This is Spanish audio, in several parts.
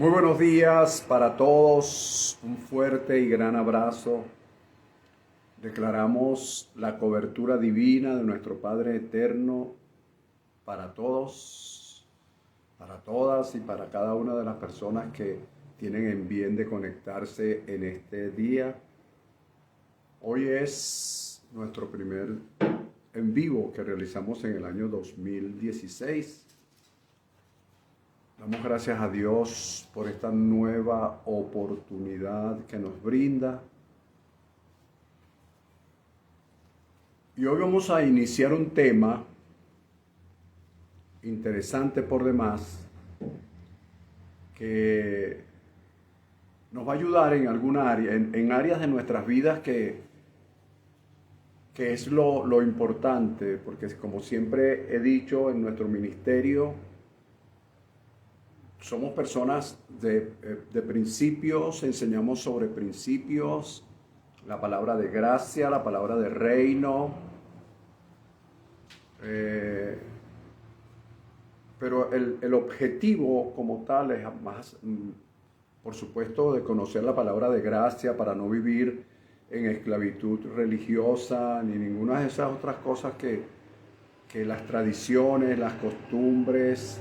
Muy buenos días para todos, un fuerte y gran abrazo. Declaramos la cobertura divina de nuestro Padre Eterno para todos, para todas y para cada una de las personas que tienen en bien de conectarse en este día. Hoy es nuestro primer en vivo que realizamos en el año 2016. Damos gracias a Dios por esta nueva oportunidad que nos brinda. Y hoy vamos a iniciar un tema interesante por demás que nos va a ayudar en alguna área, en áreas de nuestras vidas que es lo importante, porque como siempre he dicho en nuestro ministerio, somos personas de principios, enseñamos sobre principios, la palabra de gracia, la palabra de reino, pero el objetivo como tal es más, por supuesto, de conocer la palabra de gracia para no vivir en esclavitud religiosa ni ninguna de esas otras cosas que las tradiciones, las costumbres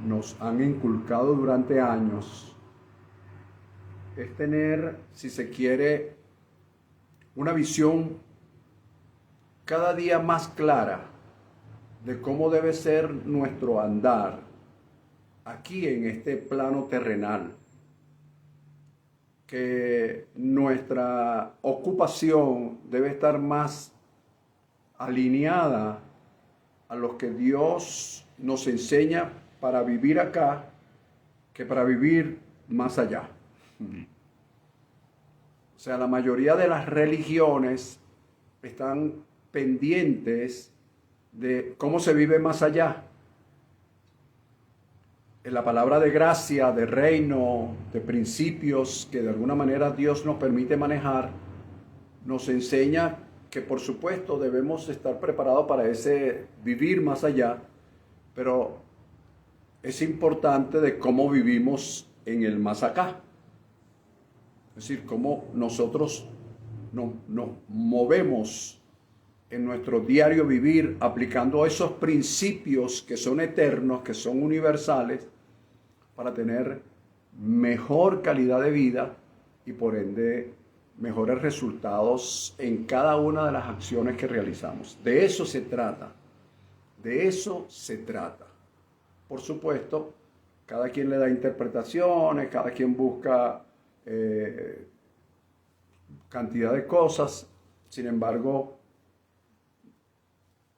nos han inculcado durante años. Es tener, si se quiere, una visión cada día más clara de cómo debe ser nuestro andar aquí en este plano terrenal. Que nuestra ocupación debe estar más alineada a lo que Dios nos enseña para vivir acá que para vivir más allá. O sea, la mayoría de las religiones están pendientes de cómo se vive más allá. En la palabra de gracia, de reino, de principios que de alguna manera Dios nos permite manejar, nos enseña que por supuesto debemos estar preparados para ese vivir más allá, pero es importante de cómo vivimos en el más acá. Es decir, cómo nosotros nos movemos en nuestro diario vivir aplicando esos principios que son eternos, que son universales, para tener mejor calidad de vida y por ende mejores resultados en cada una de las acciones que realizamos. De eso se trata. De eso se trata. Por supuesto, cada quien le da interpretaciones, cada quien busca cantidad de cosas. Sin embargo,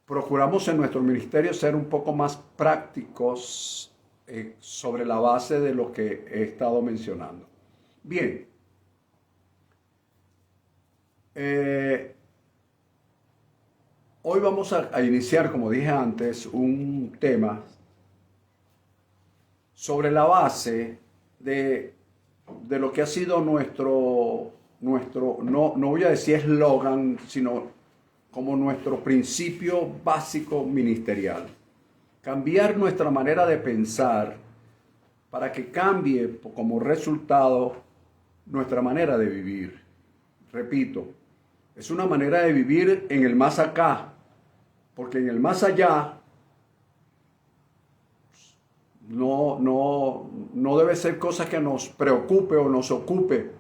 procuramos en nuestro ministerio ser un poco más prácticos sobre la base de lo que he estado mencionando. Bien. Hoy vamos a iniciar, como dije antes, un tema sobre la base de lo que ha sido nuestro no voy a decir eslogan, sino como nuestro principio básico ministerial. Cambiar nuestra manera de pensar para que cambie como resultado nuestra manera de vivir. Repito, es una manera de vivir en el más acá, porque en el más allá no debe ser cosa que nos preocupe o nos ocupe,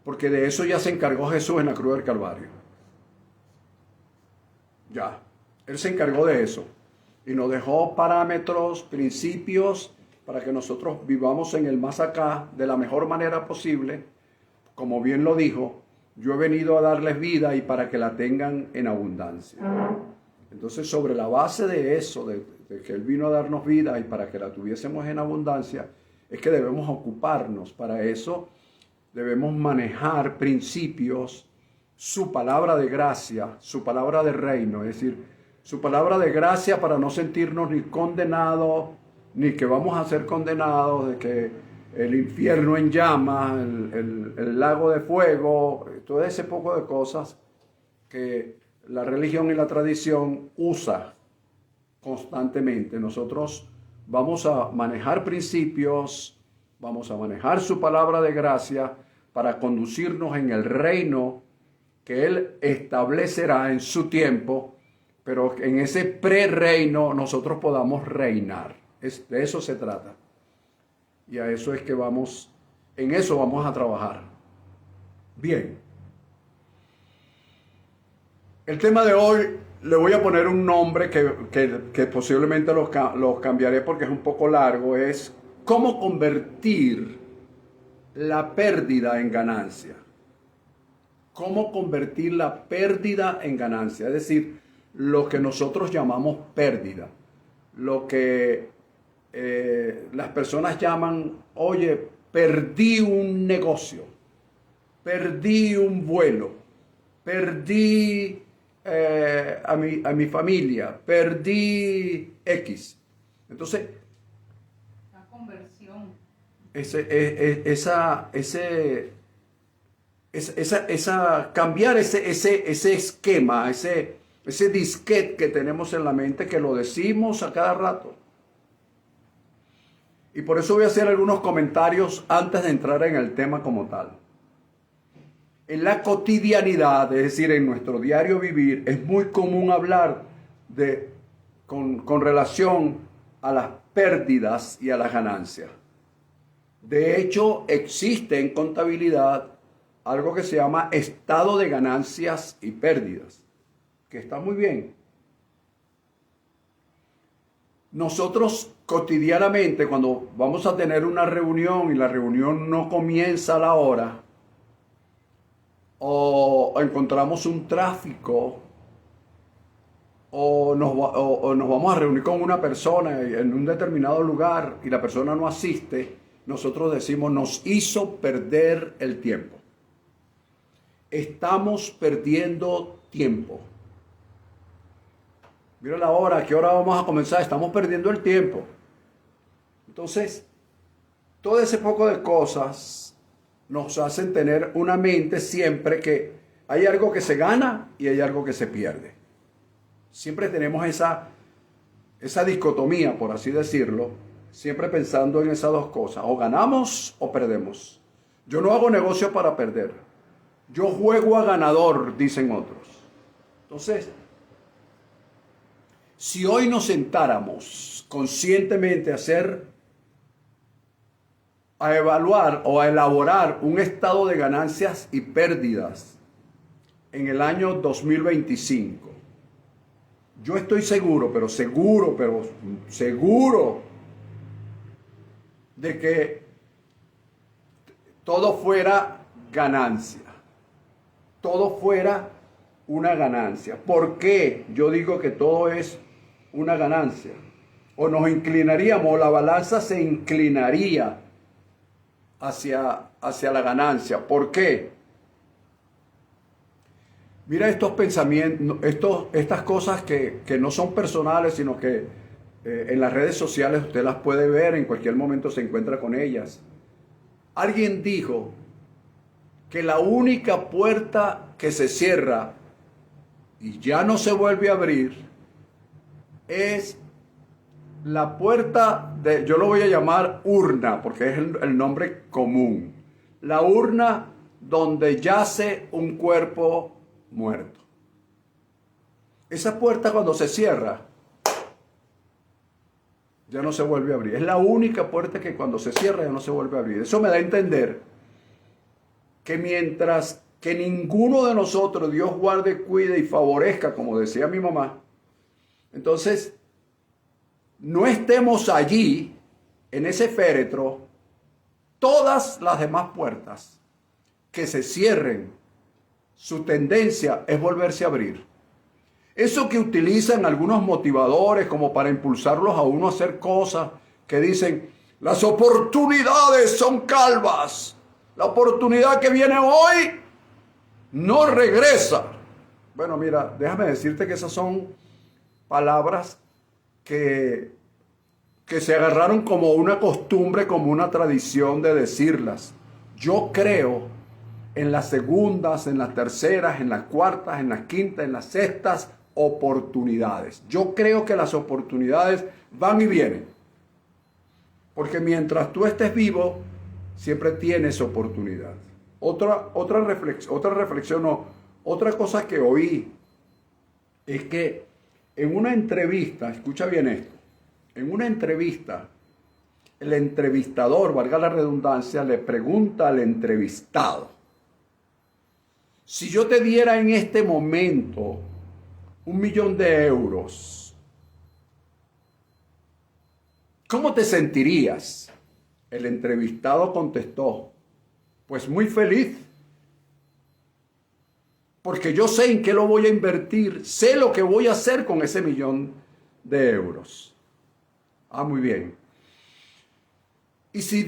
porque de eso ya se encargó Jesús en la cruz del Calvario. Ya, Él se encargó de eso y nos dejó parámetros, principios para que nosotros vivamos en el más acá de la mejor manera posible. Como bien lo dijo, yo he venido a darles vida y para que la tengan en abundancia. Entonces, sobre la base de eso, de que Él vino a darnos vida y para que la tuviésemos en abundancia, es que debemos ocuparnos. Para eso debemos manejar principios, su palabra de gracia, su palabra de reino, es decir, su palabra de gracia para no sentirnos ni condenados, ni que vamos a ser condenados, de que el infierno en llamas, el lago de fuego, todo ese poco de cosas que la religión y la tradición usa constantemente. Nosotros vamos a manejar principios vamos a manejar su palabra de gracia para conducirnos en el reino que Él establecerá en su tiempo, pero en ese pre-reino nosotros podamos reinar. De eso se trata. Y a eso es que en eso vamos a trabajar. Bien. El tema de hoy le voy a poner un nombre que posiblemente los cambiaré porque es un poco largo. Es cómo convertir la pérdida en ganancia. Cómo convertir la pérdida en ganancia. Es decir, lo que nosotros llamamos pérdida. Lo que las personas llaman, oye, perdí un negocio, perdí un vuelo, perdí a mi familia, perdí X. Entonces, la conversión. Cambiar ese esquema, ese disquete que tenemos en la mente, que lo decimos a cada rato. Y por eso voy a hacer algunos comentarios antes de entrar en el tema como tal. En la cotidianidad, es decir, en nuestro diario vivir, es muy común hablar con relación a las pérdidas y a las ganancias. De hecho, existe en contabilidad algo que se llama estado de ganancias y pérdidas, que está muy bien. Nosotros cotidianamente, cuando vamos a tener una reunión y la reunión no comienza a la hora, o encontramos un tráfico, o nos vamos a reunir con una persona en un determinado lugar y la persona no asiste, nosotros decimos, nos hizo perder el tiempo. Estamos perdiendo tiempo. Mira la hora, ¿a qué hora vamos a comenzar? Estamos perdiendo el tiempo. Entonces, todo ese poco de cosas nos hacen tener una mente siempre que hay algo que se gana y hay algo que se pierde. Siempre tenemos esa dicotomía, por así decirlo, siempre pensando en esas dos cosas. O ganamos o perdemos. Yo no hago negocio para perder. Yo juego a ganador, dicen otros. Entonces, si hoy nos sentáramos conscientemente a evaluar o a elaborar un estado de ganancias y pérdidas en el año 2025, yo estoy seguro de que todo fuera ganancia. Todo fuera una ganancia. ¿Por qué yo digo que todo es una ganancia? O nos inclinaríamos, o la balanza se inclinaría hacia la ganancia. ¿Por qué? Mira estos pensamientos, estas cosas que no son personales, sino que en las redes sociales usted las puede ver, en cualquier momento se encuentra con ellas. Alguien dijo que la única puerta que se cierra y ya no se vuelve a abrir es la puerta yo lo voy a llamar urna, porque es el nombre común. La urna donde yace un cuerpo muerto. Esa puerta cuando se cierra, ya no se vuelve a abrir. Es la única puerta que cuando se cierra ya no se vuelve a abrir. Eso me da a entender que mientras que ninguno de nosotros, Dios guarde, cuide y favorezca, como decía mi mamá, entonces no estemos allí, en ese féretro, todas las demás puertas que se cierren, su tendencia es volverse a abrir. Eso que utilizan algunos motivadores como para impulsarlos a uno a hacer cosas, que dicen, las oportunidades son calvas. La oportunidad que viene hoy no regresa. Bueno, mira, déjame decirte que esas son palabras que se agarraron como una costumbre, como una tradición de decirlas. Yo creo en las segundas, en las terceras, en las cuartas, en las quintas, en las sextas oportunidades. Yo creo que las oportunidades van y vienen. Porque mientras tú estés vivo, siempre tienes oportunidad. Otra reflexión, otra cosa que oí es que en una entrevista, escucha bien esto, en una entrevista, el entrevistador, valga la redundancia, le pregunta al entrevistado: si yo te diera en este momento 1.000.000 de euros, ¿cómo te sentirías? El entrevistado contestó: pues muy feliz, porque yo sé en qué lo voy a invertir, sé lo que voy a hacer con ese 1.000.000 de euros. Ah, muy bien. Y si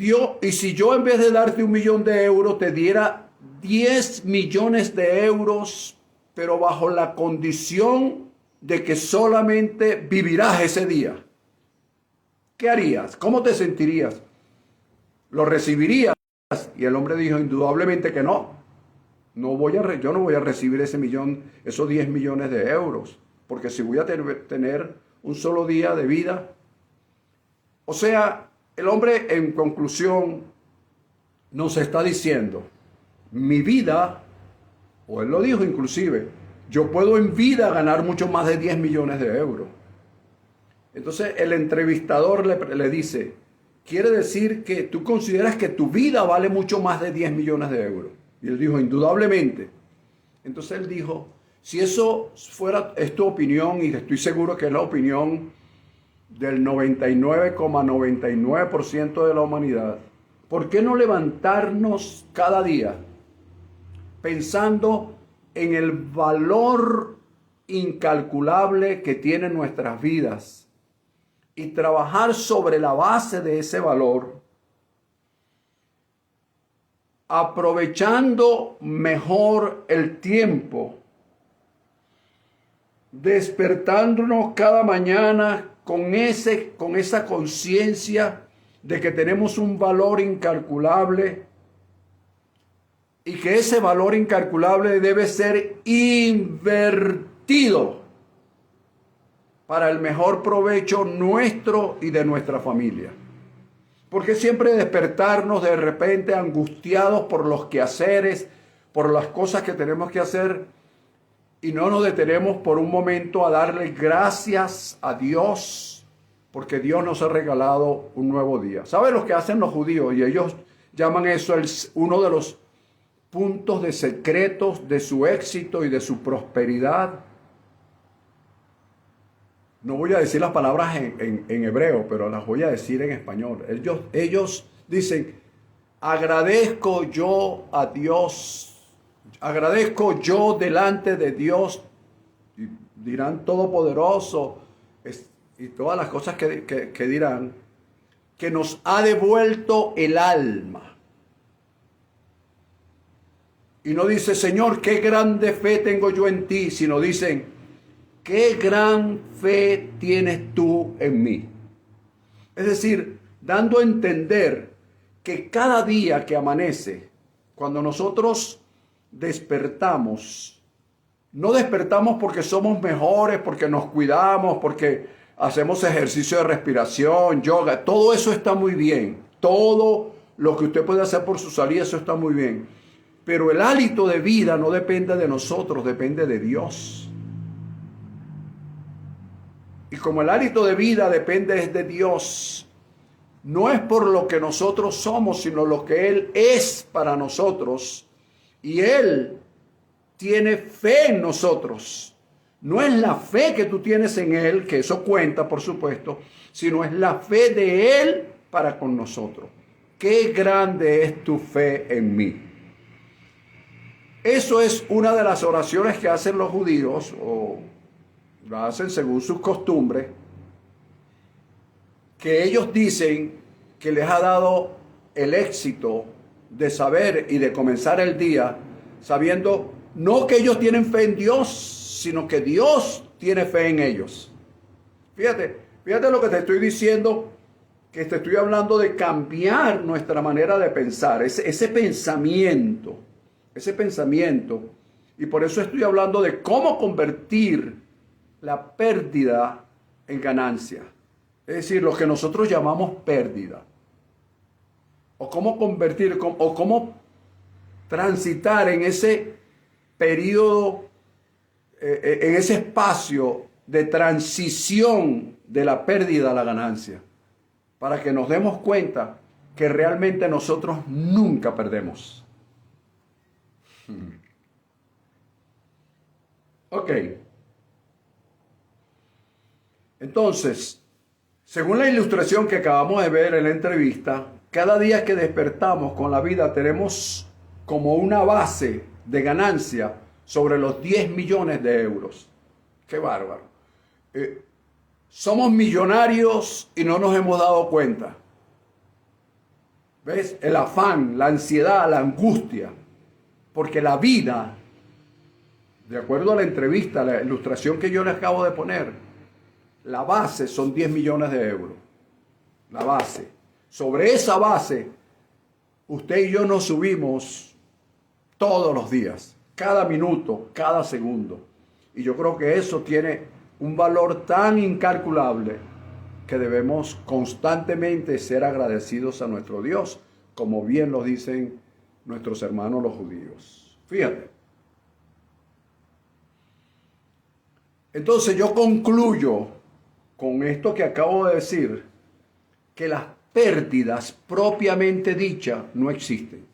yo en vez de darte 1.000.000 de euros te diera 10 millones de euros, pero bajo la condición de que solamente vivirás ese día, ¿qué harías? ¿Cómo te sentirías? ¿Lo recibirías? Y el hombre dijo: indudablemente que no. Yo no voy a recibir esos 10 millones de euros, porque si voy a tener un solo día de vida. O sea, el hombre, en conclusión, nos está diciendo: mi vida, o él lo dijo inclusive, yo puedo en vida ganar mucho más de 10 millones de euros. Entonces el entrevistador le dice: ¿quiere decir que tú consideras que tu vida vale mucho más de 10 millones de euros? Y él dijo: indudablemente. Entonces él dijo: si eso es tu opinión, y estoy seguro que es la opinión del 99,99% de la humanidad, ¿por qué no levantarnos cada día pensando en el valor incalculable que tienen nuestras vidas y trabajar sobre la base de ese valor, aprovechando mejor el tiempo, despertándonos cada mañana con esa conciencia de que tenemos un valor incalculable y que ese valor incalculable debe ser invertido para el mejor provecho nuestro y de nuestra familia? Porque siempre despertarnos de repente angustiados por los quehaceres, por las cosas que tenemos que hacer, y no nos detenemos por un momento a darle gracias a Dios, porque Dios nos ha regalado un nuevo día. ¿Saben lo que hacen los judíos? Y ellos llaman eso uno de los puntos de secretos de su éxito y de su prosperidad. No voy a decir las palabras en hebreo, pero las voy a decir en español. Ellos dicen: agradezco yo a Dios, agradezco yo delante de Dios, y dirán todopoderoso, y todas las cosas que dirán, que nos ha devuelto el alma. Y no dice: Señor, qué grande fe tengo yo en ti, sino dicen: qué gran fe tienes tú en mí. Es decir, dando a entender que cada día que amanece, cuando nosotros despertamos, no despertamos porque somos mejores, porque nos cuidamos, porque hacemos ejercicio de respiración, yoga. Todo eso está muy bien. Todo lo que usted puede hacer por su salud, eso está muy bien. Pero el hálito de vida no depende de nosotros, depende de Dios. Y como el hálito de vida depende de Dios, no es por lo que nosotros somos, sino lo que Él es para nosotros. Y Él tiene fe en nosotros. No es la fe que tú tienes en Él, que eso cuenta, por supuesto, sino es la fe de Él para con nosotros. Qué grande es tu fe en mí. Eso es una de las oraciones que hacen los judíos, o lo hacen según sus costumbres, que ellos dicen que les ha dado el éxito de saber y de comenzar el día sabiendo no que ellos tienen fe en Dios, sino que Dios tiene fe en ellos. Fíjate lo que te estoy diciendo, que te estoy hablando de cambiar nuestra manera de pensar, ese pensamiento, y por eso estoy hablando de cómo convertir la pérdida en ganancia. Es decir, lo que nosotros llamamos pérdida. o cómo convertir, o cómo transitar en ese periodo, en ese espacio de transición de la pérdida a la ganancia, para que nos demos cuenta que realmente nosotros nunca perdemos. Ok. Entonces, según la ilustración que acabamos de ver en la entrevista, cada día que despertamos con la vida tenemos como una base de ganancia sobre los 10 millones de euros. ¡Qué bárbaro! Somos millonarios y no nos hemos dado cuenta. ¿Ves? El afán, la ansiedad, la angustia. Porque la vida, de acuerdo a la entrevista, la ilustración que yo les acabo de poner, la base son 10 millones de euros. La base. Sobre esa base, usted y yo nos subimos todos los días, cada minuto, cada segundo. Y yo creo que eso tiene un valor tan incalculable que debemos constantemente ser agradecidos a nuestro Dios, como bien lo dicen nuestros hermanos los judíos. Fíjate. Entonces yo concluyo con esto que acabo de decir, que las pérdidas propiamente dichas no existen.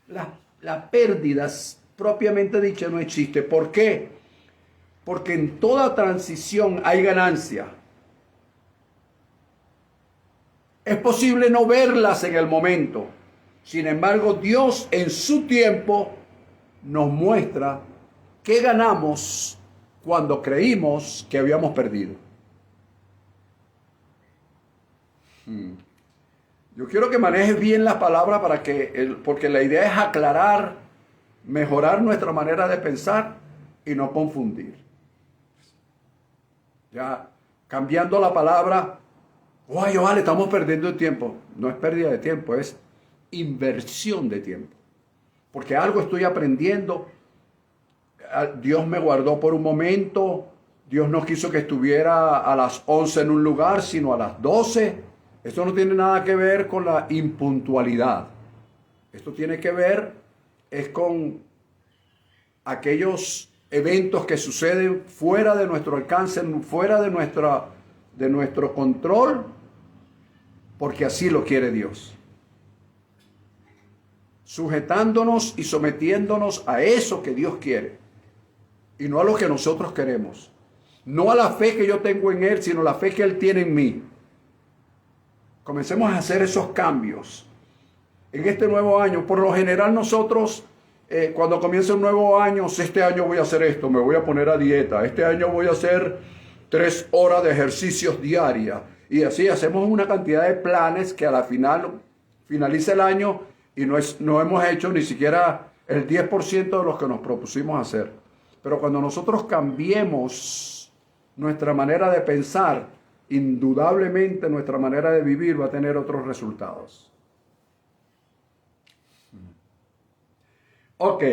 Las pérdidas propiamente dichas no existen. ¿Por qué? Porque en toda transición hay ganancia. Es posible no verlas en el momento. Sin embargo, Dios en su tiempo nos muestra qué ganamos cuando creímos que habíamos perdido. Yo quiero que manejes bien las palabras porque la idea es aclarar, mejorar nuestra manera de pensar y no confundir. Ya cambiando la palabra, ¡ay, vale, estamos perdiendo el tiempo! No es pérdida de tiempo, es inversión de tiempo. Porque algo estoy aprendiendo. Dios me guardó por un momento. Dios no quiso que estuviera a las 11 en un lugar, sino a las 12. Esto no tiene nada que ver con la impuntualidad. Esto tiene que ver con aquellos eventos que suceden fuera de nuestro alcance, fuera de nuestro control, porque así lo quiere Dios. Sujetándonos y sometiéndonos a eso que Dios quiere, y no a lo que nosotros queremos. No a la fe que yo tengo en Él, sino la fe que Él tiene en mí. Comencemos a hacer esos cambios en este nuevo año. Por lo general nosotros, cuando comienza un nuevo año, este año voy a hacer esto, me voy a poner a dieta, este año voy a hacer 3 horas de ejercicios diarias. Y así hacemos una cantidad de planes que a la final finaliza el año y no hemos hecho ni siquiera el 10% de los que nos propusimos hacer. Pero cuando nosotros cambiemos nuestra manera de pensar, indudablemente nuestra manera de vivir va a tener otros resultados. Ok.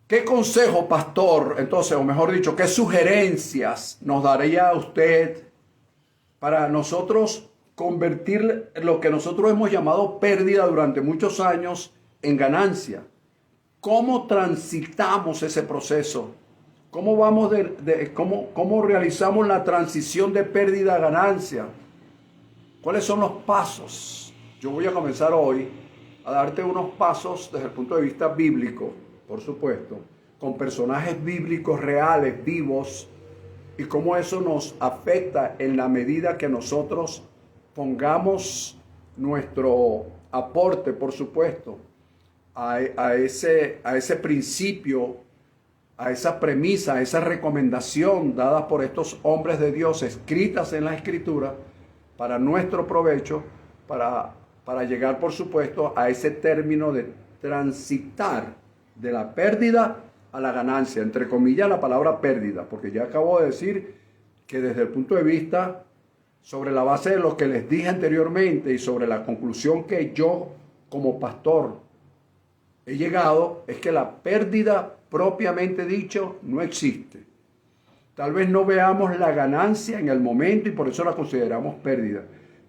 ¿Qué consejo, pastor, entonces, o mejor dicho, qué sugerencias nos daría a usted para nosotros convertir lo que nosotros hemos llamado pérdida durante muchos años en ganancia? ¿Cómo transitamos ese proceso? ¿Cómo vamos cómo realizamos la transición de pérdida a ganancia? ¿Cuáles son los pasos? Yo voy a comenzar hoy a darte unos pasos desde el punto de vista bíblico, por supuesto, con personajes bíblicos reales, vivos, y cómo eso nos afecta en la medida que nosotros pongamos nuestro aporte, por supuesto, a ese principio, a esa premisa, a esa recomendación dada por estos hombres de Dios, escritas en la Escritura, para nuestro provecho, para llegar, por supuesto, a ese término de transitar de la pérdida a la ganancia, entre comillas la palabra pérdida, porque ya acabo de decir que desde el punto de vista, sobre la base de lo que les dije anteriormente y sobre la conclusión que yo como pastor he llegado, es que la pérdida propiamente dicho no existe. Tal vez no veamos la ganancia en el momento y por eso la consideramos pérdida.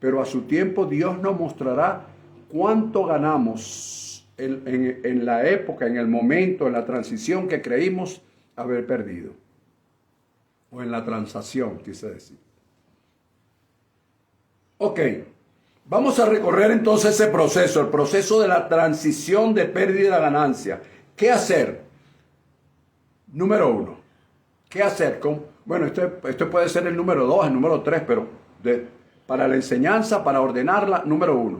pero a su tiempo Dios nos mostrará cuánto ganamos en la época, en el momento, en la transición que creímos haber perdido. O en la transacción, quise decir. Ok, vamos a recorrer entonces ese proceso, el proceso de la transición de pérdida a ganancia. ¿Qué hacer? Número 1. ¿Qué hacer? Bueno, esto puede ser el número 2, el número 3, pero para la enseñanza, para ordenarla, número 1.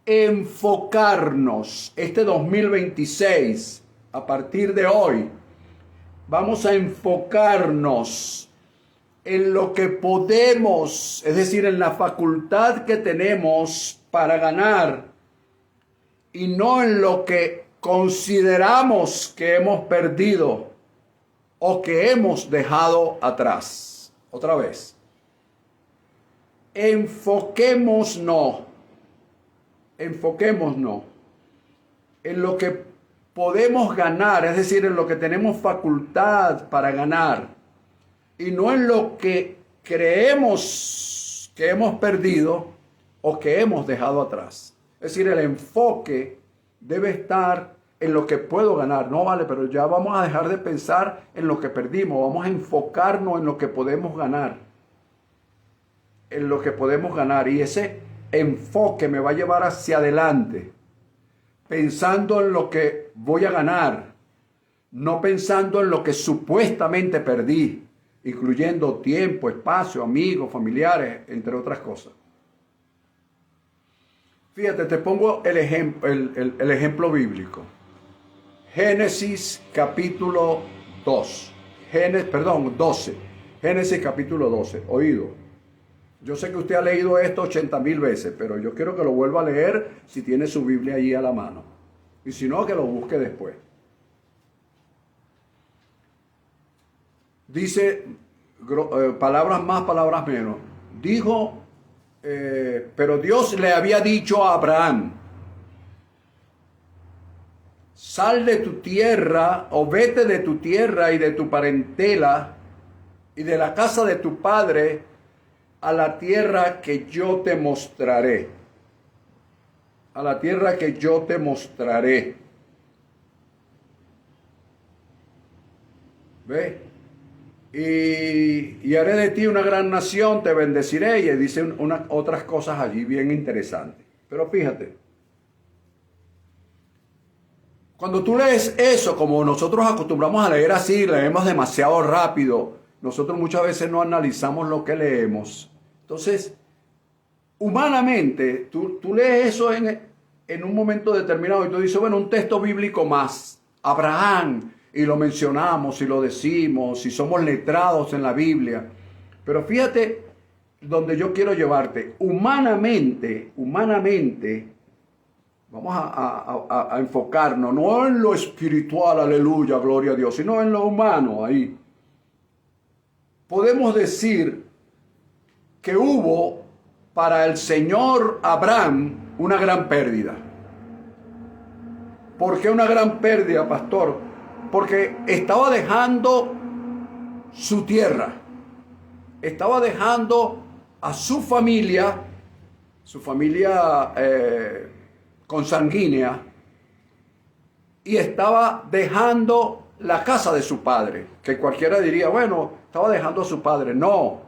Enfocarnos este 2026, a partir de hoy, vamos a enfocarnos en lo que podemos, es decir, en la facultad que tenemos para ganar y no en lo que consideramos que hemos perdido o que hemos dejado atrás. Otra vez. Enfoquémonos en lo que podemos ganar, es decir, en lo que tenemos facultad para ganar, y no en lo que creemos que hemos perdido o que hemos dejado atrás. Es decir, el enfoque debe estar en lo que puedo ganar. No vale, pero ya vamos a dejar de pensar en lo que perdimos, vamos a enfocarnos en lo que podemos ganar. En lo que podemos ganar, y ese enfoque me va a llevar hacia adelante, pensando en lo que voy a ganar, no pensando en lo que supuestamente perdí, incluyendo tiempo, espacio, amigos, familiares, entre otras cosas. Fíjate, te pongo el ejemplo bíblico. Génesis capítulo 12. Génesis capítulo 12. Oído. Yo sé que usted ha leído esto 80,000 veces, pero yo quiero que lo vuelva a leer si tiene su Biblia ahí a la mano. Y si no, que lo busque después. Dice, palabras más, palabras menos. Dijo, pero Dios le había dicho a Abraham, sal de tu tierra o vete de tu tierra y de tu parentela y de la casa de tu padre a la tierra que yo te mostraré. A la tierra que yo te mostraré. ¿Ve? Y haré de ti una gran nación, te bendeciré. Y dice otras cosas allí bien interesantes. Pero fíjate. Cuando tú lees eso, como nosotros acostumbramos a leer así, leemos demasiado rápido. Nosotros muchas veces no analizamos lo que leemos. Entonces, humanamente, tú lees eso en un momento determinado y tú dices, bueno, un texto bíblico más. Abraham, y lo mencionamos y lo decimos, y somos letrados en la Biblia. Pero fíjate donde yo quiero llevarte. Humanamente, vamos a enfocarnos, no en lo espiritual, aleluya, gloria a Dios, sino en lo humano ahí. Podemos decir que hubo para el señor Abraham una gran pérdida. ¿Por qué una gran pérdida, pastor? Porque estaba dejando su tierra, estaba dejando a su familia consanguínea, y estaba dejando la casa de su padre, que cualquiera diría, bueno, estaba dejando a su padre. No,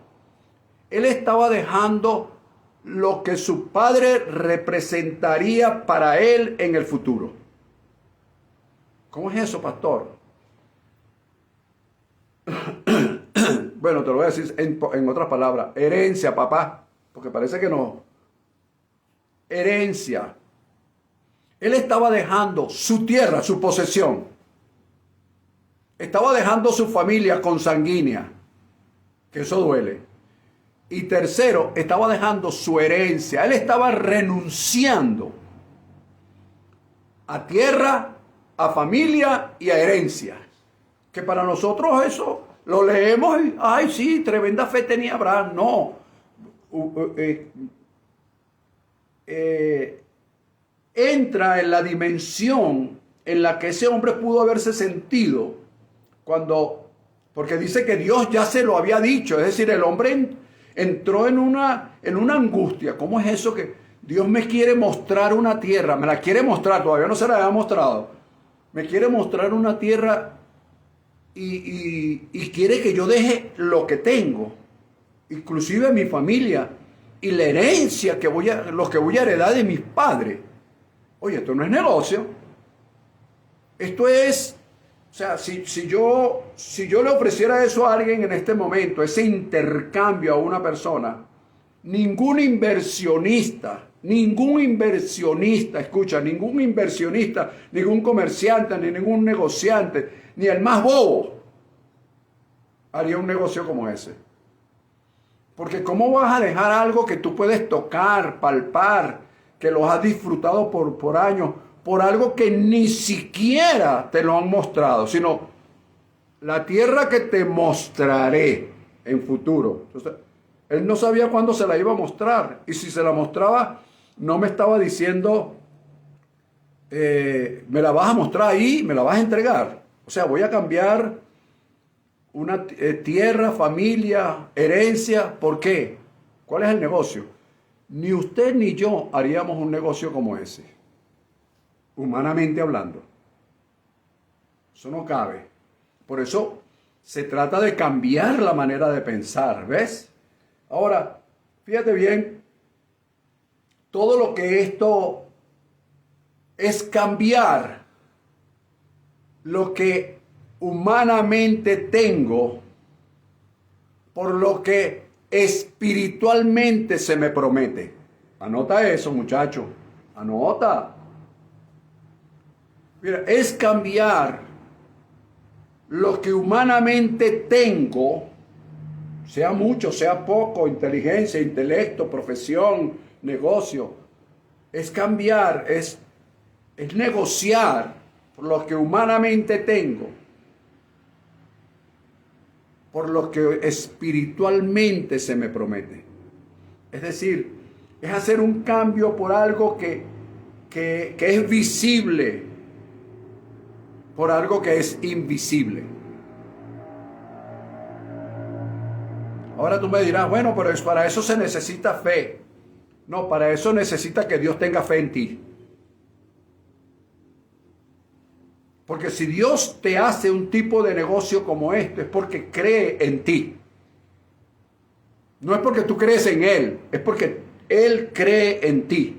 él estaba dejando lo que su padre representaría para él en el futuro. ¿Cómo es eso, pastor? Bueno, te lo voy a decir en otras palabras. Herencia, papá, porque parece que no. Herencia. Él estaba dejando su tierra, su posesión. Estaba dejando su familia consanguínea, que eso duele. Y tercero, estaba dejando su herencia. Él estaba renunciando a tierra, a familia y a herencia. Que para nosotros eso lo leemos y, ay, sí, tremenda fe tenía Abraham. No. Entra en la dimensión en la que ese hombre pudo haberse sentido porque dice que Dios ya se lo había dicho. Es decir, el hombre entró en una angustia. ¿Cómo es eso que Dios me quiere mostrar una tierra? Me la quiere mostrar, todavía no se la había mostrado. Me quiere mostrar una tierra y quiere que yo deje lo que tengo, inclusive mi familia y la herencia lo que voy a heredar de mis padres. Oye, esto no es negocio. Esto es, o sea, si yo le ofreciera eso a alguien en este momento, ese intercambio a una persona, ningún inversionista, escucha, ningún inversionista, ningún comerciante, ni ningún negociante, ni el más bobo haría un negocio como ese. Porque ¿cómo vas a dejar algo que tú puedes tocar, palpar, que lo has disfrutado por años, por algo que ni siquiera te lo han mostrado, sino la tierra que te mostraré en futuro? Entonces, él no sabía cuándo se la iba a mostrar, y si se la mostraba, no me estaba diciendo, me la vas a mostrar ahí, me la vas a entregar. O sea, voy a cambiar una tierra, familia, herencia. ¿Por qué? ¿Cuál es el negocio? Ni usted ni yo haríamos un negocio como ese, humanamente hablando. Eso no cabe. Por eso se trata de cambiar la manera de pensar, ¿ves? Ahora, fíjate bien, todo lo que esto es cambiar lo que humanamente tengo por lo que espiritualmente se me promete. Anota eso, muchacho. Anota. Mira, es cambiar lo que humanamente tengo, sea mucho, sea poco, inteligencia, intelecto, profesión, negocio. Es cambiar, es negociar por lo que humanamente tengo, por lo que espiritualmente se me promete. Es decir, es hacer un cambio por algo que es visible, por algo que es invisible. Ahora tú me dirás, bueno, pero para eso se necesita fe. No, para eso necesita que Dios tenga fe en ti. Porque si Dios te hace un tipo de negocio como este, es porque cree en ti. No es porque tú crees en Él, es porque Él cree en ti.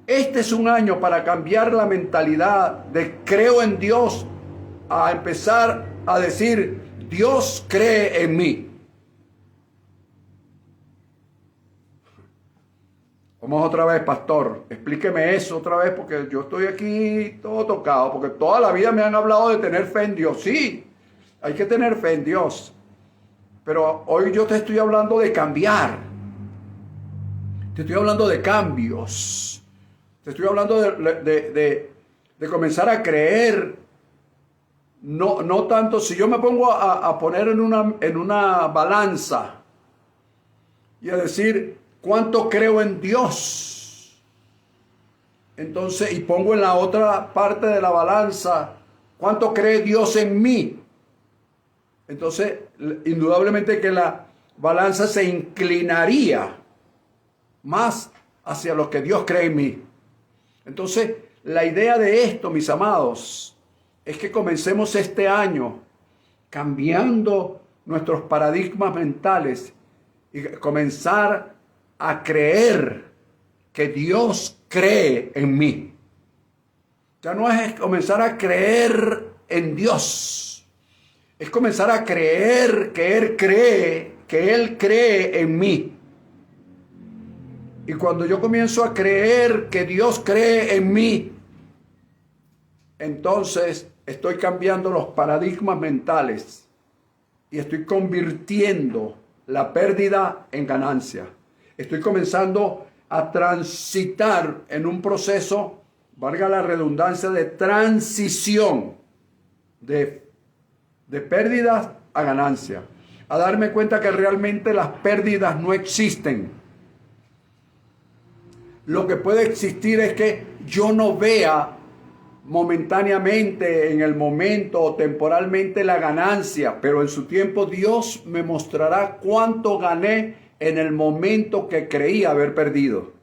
Este es un año para cambiar la mentalidad de creo en Dios a empezar a decir Dios cree en mí. Vamos otra vez, pastor, explíqueme eso otra vez, porque yo estoy aquí todo tocado, porque toda la vida me han hablado de tener fe en Dios. Sí, hay que tener fe en Dios, pero hoy yo te estoy hablando de cambiar. Te estoy hablando de cambios. Te estoy hablando de comenzar a creer. No tanto, si yo me pongo a poner en una balanza y a decir cuánto creo en Dios, entonces, y pongo en la otra parte de la balanza cuánto cree Dios en mí, entonces indudablemente que la balanza se inclinaría más hacia lo que Dios cree en mí. Entonces, la idea de esto, mis amados, es que comencemos este año cambiando nuestros paradigmas mentales y comenzar a creer que Dios cree en mí. Ya no es comenzar a creer en Dios, es comenzar a creer que Él cree en mí. Y cuando yo comienzo a creer que Dios cree en mí, entonces estoy cambiando los paradigmas mentales y estoy convirtiendo la pérdida en ganancia. Estoy comenzando a transitar en un proceso, valga la redundancia, de transición de pérdidas a ganancia. A darme cuenta que realmente las pérdidas no existen. Lo que puede existir es que yo no vea momentáneamente, en el momento o temporalmente la ganancia, pero en su tiempo Dios me mostrará cuánto gané en el momento que creí haber perdido.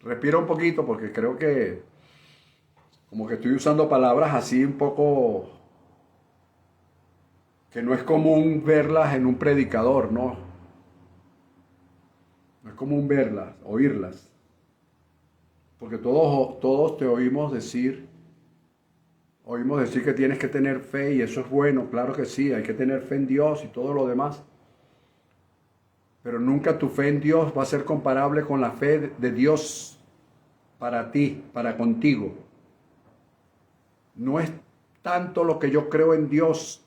Respira un poquito porque creo que como que estoy usando palabras así un poco que no es común verlas en un predicador, ¿no? No es común verlas, oírlas. Porque todos te oímos decir que tienes que tener fe y eso es bueno, claro que sí, hay que tener fe en Dios y todo lo demás. Pero nunca tu fe en Dios va a ser comparable con la fe de Dios para ti, para contigo. No es tanto lo que yo creo en Dios,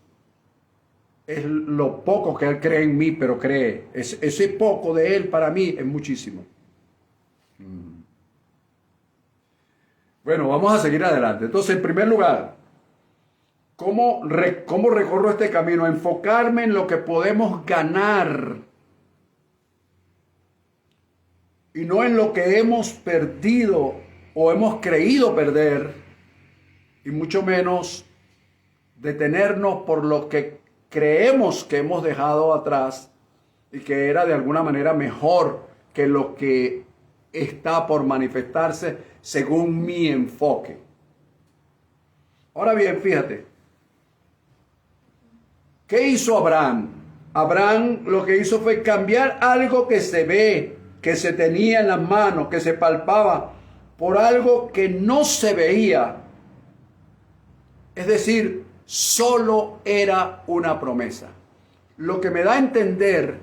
es lo poco que Él cree en mí, pero cree. Ese poco de Él para mí es muchísimo. Bueno, vamos a seguir adelante. Entonces, en primer lugar, ¿cómo recorro este camino? Enfocarme en lo que podemos ganar y no en lo que hemos perdido o hemos creído perder, y mucho menos detenernos por lo que creemos que hemos dejado atrás y que era de alguna manera mejor que lo que está por manifestarse según mi enfoque. Ahora bien, fíjate, ¿qué hizo Abraham? Abraham lo que hizo fue cambiar algo que se ve, que se tenía en las manos, que se palpaba, por algo que no se veía. Es decir, solo era una promesa. Lo que me da a entender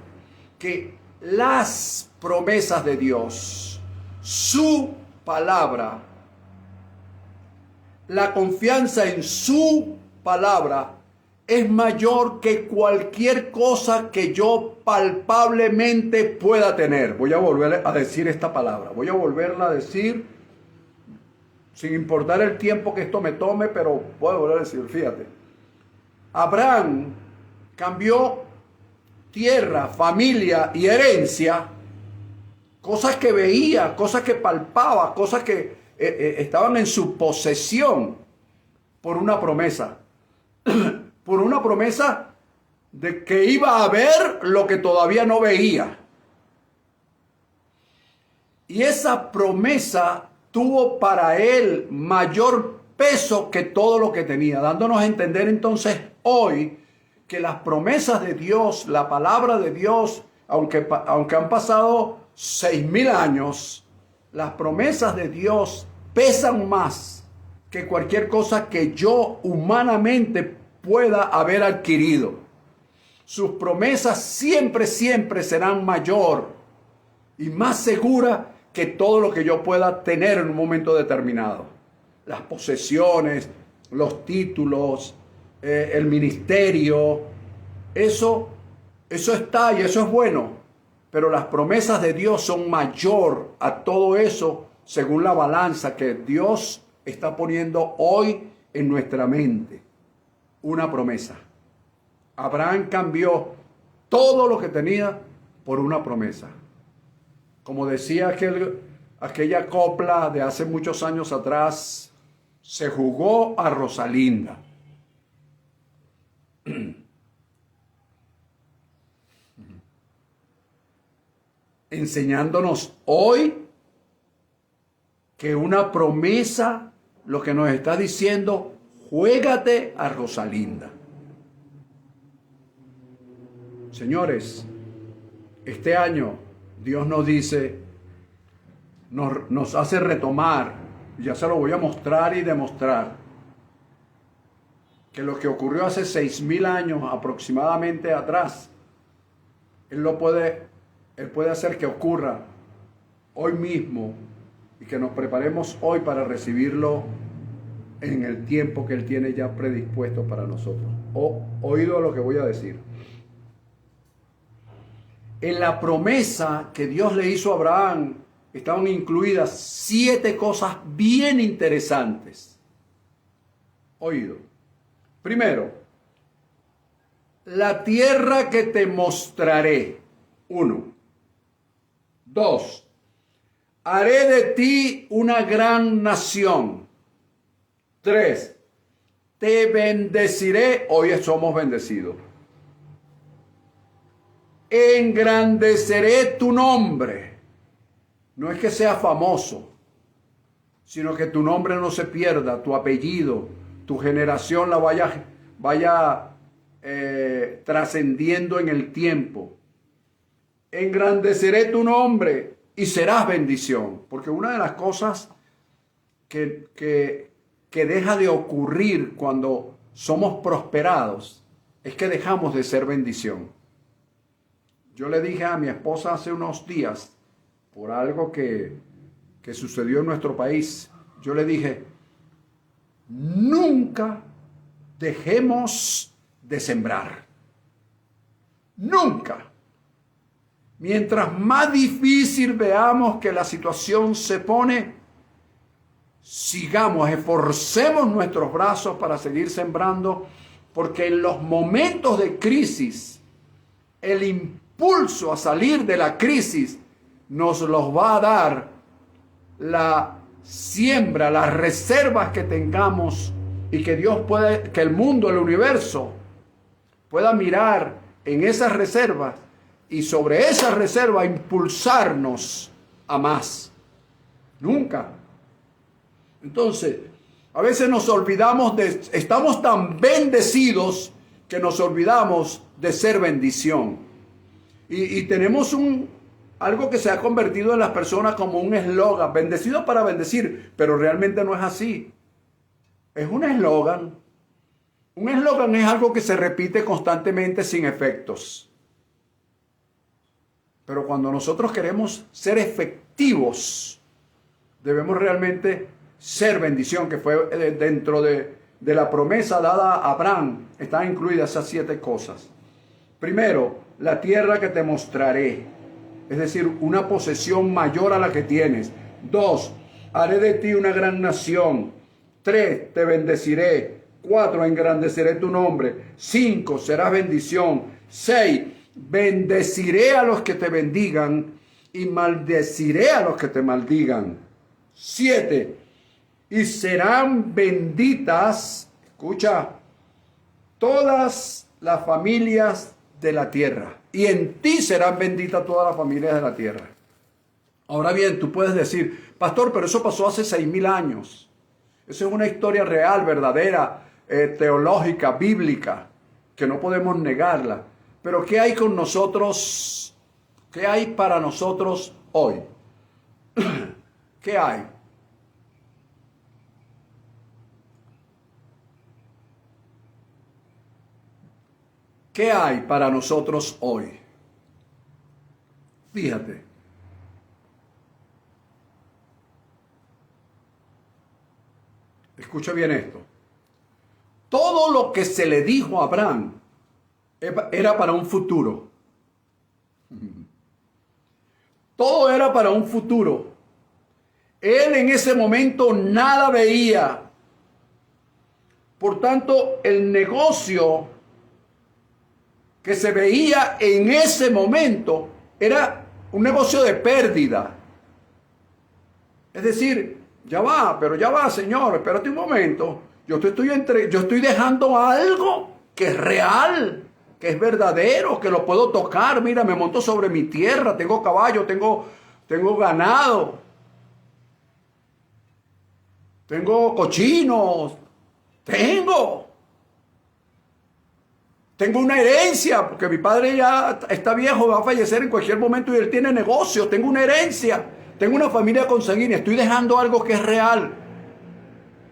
que las promesas de Dios, su palabra, la confianza en su palabra es mayor que cualquier cosa que yo palpablemente pueda tener. Voy a volver a decir esta palabra. Voy a volverla a decir sin importar el tiempo que esto me tome, pero puedo volver a decir, fíjate. Abraham cambió tierra, familia y herencia, cosas que veía, cosas que palpaba, cosas que estaban en su posesión, por una promesa. Por una promesa de que iba a ver lo que todavía no veía. Y esa promesa tuvo para él mayor peso que todo lo que tenía, dándonos a entender entonces hoy que las promesas de Dios, la palabra de Dios, aunque han pasado 6,000 años, las promesas de Dios pesan más que cualquier cosa que yo humanamente pueda haber adquirido. Sus promesas siempre serán mayor y más seguras que todo lo que yo pueda tener en un momento determinado. Las posesiones, los títulos, el ministerio, eso está y eso es bueno, pero las promesas de Dios son mayor a todo eso según la balanza que Dios está poniendo hoy en nuestra mente. Una promesa. Abraham cambió todo lo que tenía por una promesa. Como decía aquella copla de hace muchos años atrás, se jugó a Rosalinda. Enseñándonos hoy que una promesa, lo que nos está diciendo, juégate a Rosalinda. Señores, este año Dios nos dice, nos hace retomar, ya se lo voy a mostrar y demostrar, que lo que ocurrió hace 6,000 años aproximadamente atrás, Él puede hacer que ocurra hoy mismo y que nos preparemos hoy para recibirlo en el tiempo que Él tiene ya predispuesto para nosotros. Oído lo que voy a decir. En la promesa que Dios le hizo a Abraham estaban incluidas 7 cosas bien interesantes. Oído. Primero, la tierra que te mostraré. 1. 2. Haré de ti una gran nación. 3. Te bendeciré. Hoy somos bendecidos. Engrandeceré tu nombre. No es que sea famoso, sino que tu nombre no se pierda, tu apellido, tu generación la vaya trascendiendo en el tiempo. Engrandeceré tu nombre y serás bendición. Porque una de las cosas que deja de ocurrir cuando somos prosperados es que dejamos de ser bendición. Yo le dije a mi esposa hace unos días, por algo que sucedió en nuestro país, yo le dije, nunca dejemos de sembrar. Nunca. Mientras más difícil veamos que la situación se pone, sigamos, esforcemos nuestros brazos para seguir sembrando, porque en los momentos de crisis, el impulso a salir de la crisis nos los va a dar la siembra, las reservas que tengamos, y que Dios pueda, que el mundo, el universo, pueda mirar en esas reservas y sobre esas reservas impulsarnos a más. Nunca. Entonces, a veces nos olvidamos estamos tan bendecidos que nos olvidamos de ser bendición. Y tenemos algo que se ha convertido en las personas como un eslogan, bendecido para bendecir, pero realmente no es así. Es un eslogan. Un eslogan es algo que se repite constantemente sin efectos. Pero cuando nosotros queremos ser efectivos, debemos realmente ser bendición, que fue dentro de la promesa dada a Abraham. Están incluidas esas 7 cosas. Primero, la tierra que te mostraré. Es decir, una posesión mayor a la que tienes. 2, haré de ti una gran nación. 3, te bendeciré. 4, engrandeceré tu nombre. 5, serás bendición. 6, bendeciré a los que te bendigan y maldeciré a los que te maldigan. 7, y serán benditas, escucha, todas las familias de la tierra. Y en ti serán benditas todas las familias de la tierra. Ahora bien, tú puedes decir, pastor, pero eso pasó hace 6,000 años. Eso es una historia real, verdadera, teológica, bíblica, que no podemos negarla. Pero ¿qué hay con nosotros? ¿Qué hay para nosotros hoy? ¿Qué hay? ¿Qué hay para nosotros hoy? Fíjate. Escucha bien esto. Todo lo que se le dijo a Abraham era para un futuro. Todo era para un futuro. Él en ese momento nada veía. Por tanto, el negocio que se veía en ese momento era un negocio de pérdida. Es decir, ya va, Señor, espérate un momento. Yo estoy dejando algo que es real, que es verdadero, que lo puedo tocar. Mira, me monto sobre mi tierra, tengo caballo, tengo ganado, tengo cochinos, tengo una herencia, porque mi padre ya está viejo, va a fallecer en cualquier momento y él tiene negocio. Tengo una herencia, tengo una familia consanguínea, estoy dejando algo que es real.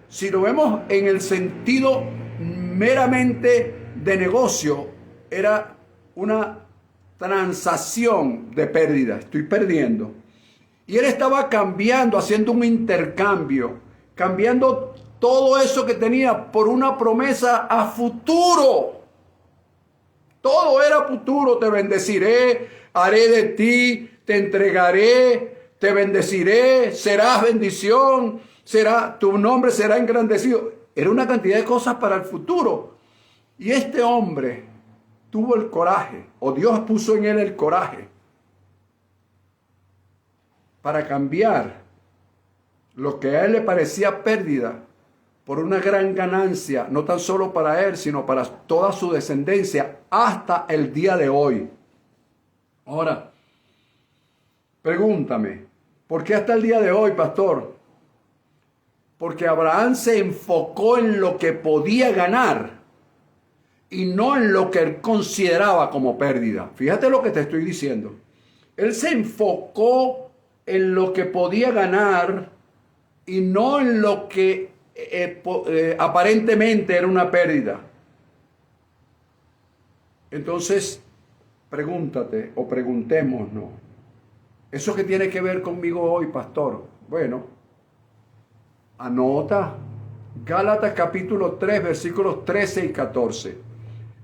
Si lo vemos en el sentido meramente de negocio, era una transacción de pérdida. Estoy perdiendo. Y él estaba cambiando, haciendo un intercambio, cambiando todo eso que tenía por una promesa a futuro. Todo era futuro. Te bendeciré, haré de ti, te entregaré, te bendeciré, serás bendición, tu nombre será engrandecido. Era una cantidad de cosas para el futuro. Y este hombre tuvo el coraje, o Dios puso en él el coraje para cambiar lo que a él le parecía pérdida por una gran ganancia, no tan solo para él, sino para toda su descendencia hasta el día de hoy. Ahora, pregúntame, ¿por qué hasta el día de hoy, pastor? Porque Abraham se enfocó en lo que podía ganar y no en lo que él consideraba como pérdida. Fíjate lo que te estoy diciendo. Él se enfocó en lo que podía ganar y no en lo que aparentemente era una pérdida. Entonces, pregúntate o preguntémonos, ¿eso qué tiene que ver conmigo hoy, pastor? Bueno, anota Gálatas capítulo 3, versículos 13 y 14.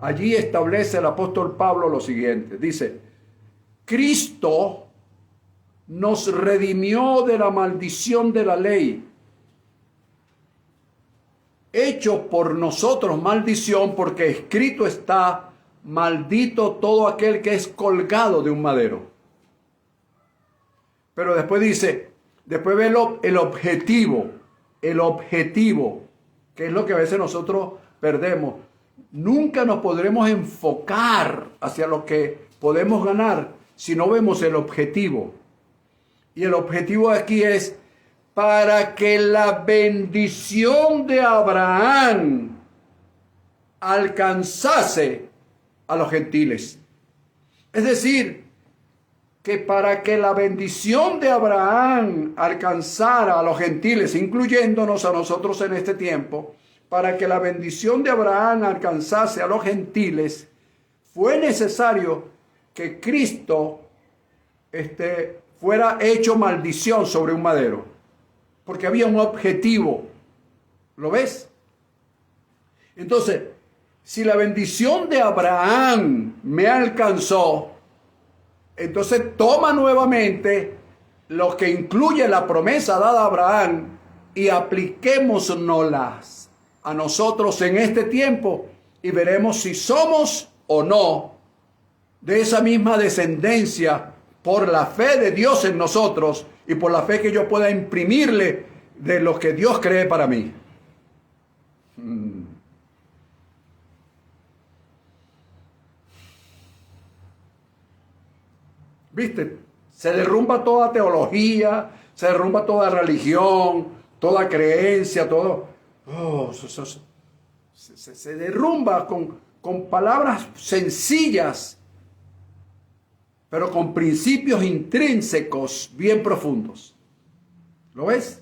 Allí establece el apóstol Pablo lo siguiente. Dice, Cristo nos redimió de la maldición de la ley, hecho por nosotros maldición, porque escrito está, maldito todo aquel que es colgado de un madero. Pero después dice, después ve el objetivo, que es lo que a veces nosotros perdemos. Nunca nos podremos enfocar hacia lo que podemos ganar si no vemos el objetivo. Y el objetivo aquí es para que la bendición de Abraham alcanzase a los gentiles. Es decir, que para que la bendición de Abraham alcanzara a los gentiles, incluyéndonos a nosotros en este tiempo, para que la bendición de Abraham alcanzase a los gentiles, fue necesario que Cristo fuera hecho maldición sobre un madero, porque había un objetivo. ¿Lo ves? Entonces, si la bendición de Abraham me alcanzó, entonces toma nuevamente lo que incluye la promesa dada a Abraham y apliquémonoslas a nosotros en este tiempo y veremos si somos o no de esa misma descendencia por la fe de Dios en nosotros y por la fe que yo pueda imprimirle de lo que Dios cree para mí. ¿Viste? Se derrumba toda teología, se derrumba toda religión, toda creencia, todo. Se derrumba con palabras sencillas, pero con principios intrínsecos bien profundos. ¿Lo ves?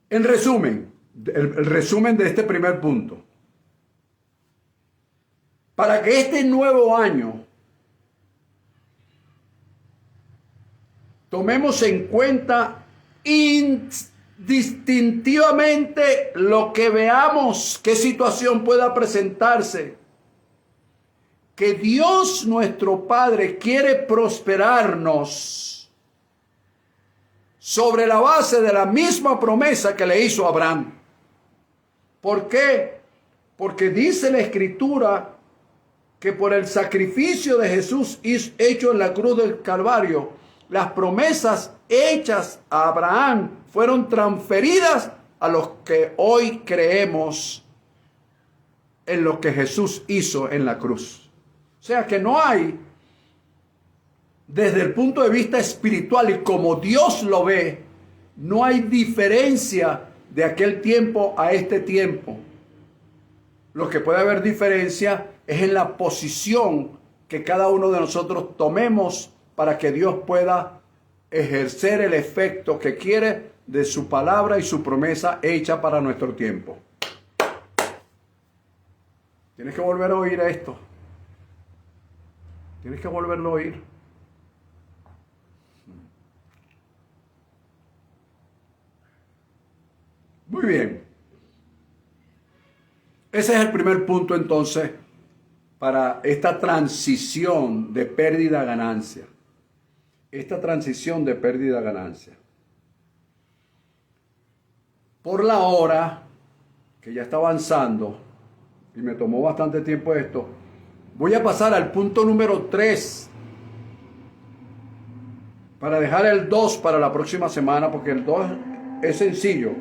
En resumen, el resumen de este primer punto. Para que este nuevo año tomemos en cuenta indistintivamente lo que veamos, qué situación pueda presentarse, que Dios nuestro Padre quiere prosperarnos sobre la base de la misma promesa que le hizo a Abraham. ¿Por qué? Porque dice la Escritura que por el sacrificio de Jesús hecho en la cruz del Calvario, las promesas hechas a Abraham fueron transferidas a los que hoy creemos en lo que Jesús hizo en la cruz. O sea que no hay, desde el punto de vista espiritual y como Dios lo ve, no hay diferencia de aquel tiempo a este tiempo. Lo que puede haber diferencia es en la posición que cada uno de nosotros tomemos para que Dios pueda ejercer el efecto que quiere de su palabra y su promesa hecha para nuestro tiempo. Tienes que volver a oír esto. Tienes que volverlo a oír. Muy bien. Ese es el primer punto entonces para esta transición de pérdida a ganancia. Esta transición de pérdida a ganancia. Por la hora, que ya está avanzando, y me tomó bastante tiempo esto, voy a pasar al punto número 3, para dejar el 2 para la próxima semana, porque el 2 es sencillo.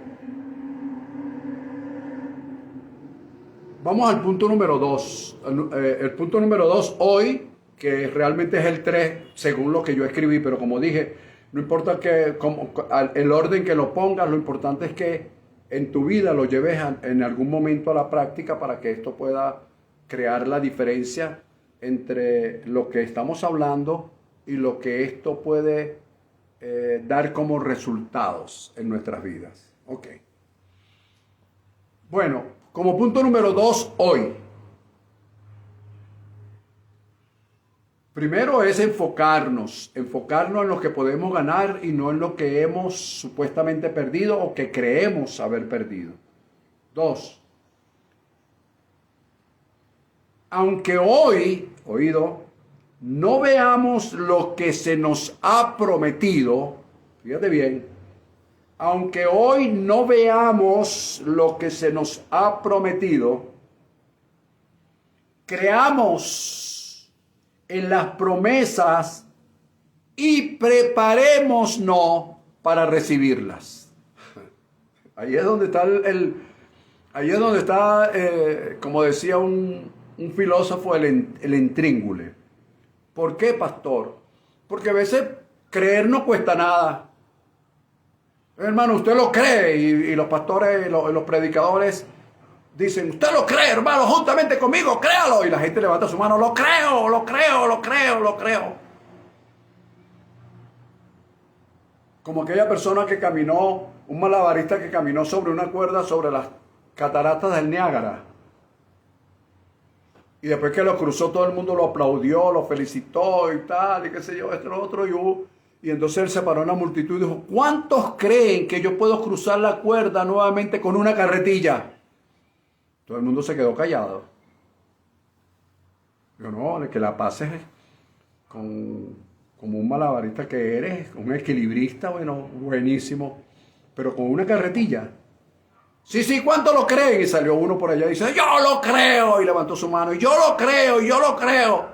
Vamos al punto número 2. El punto número 2 hoy, que realmente es el 3, según lo que yo escribí, pero como dije, no importa el orden que lo pongas, lo importante es que en tu vida lo lleves en algún momento a la práctica para que esto pueda crear la diferencia entre lo que estamos hablando y lo que esto puede dar como resultados en nuestras vidas. Ok. Bueno, como punto número 2 hoy. Primero es enfocarnos en lo que podemos ganar y no en lo que hemos supuestamente perdido o que creemos haber perdido. 2. Aunque hoy, no veamos lo que se nos ha prometido, fíjate bien, aunque hoy no veamos lo que se nos ha prometido, creamos en las promesas y preparémonos para recibirlas. Ahí es donde está como decía un filósofo, el intríngulis. ¿Por qué, pastor? Porque a veces creer no cuesta nada. Hermano, usted lo cree, y los pastores, los predicadores dicen, usted lo cree, hermano, juntamente conmigo, créalo. Y la gente levanta su mano, lo creo, lo creo, lo creo, lo creo. Como aquella persona que caminó, un malabarista que caminó sobre una cuerda sobre las cataratas del Niágara. Y después que lo cruzó, todo el mundo lo aplaudió, lo felicitó y tal, y qué sé yo, esto, lo otro, y entonces él se paró en la multitud y dijo, ¿cuántos creen que yo puedo cruzar la cuerda nuevamente con una carretilla? Todo el mundo se quedó callado. Yo no, que la pases como un malabarista que eres, un equilibrista, bueno, buenísimo, pero con una carretilla. Sí, ¿cuánto lo creen? Y salió uno por allá y dice, yo lo creo, y levantó su mano, y yo lo creo, y yo lo creo.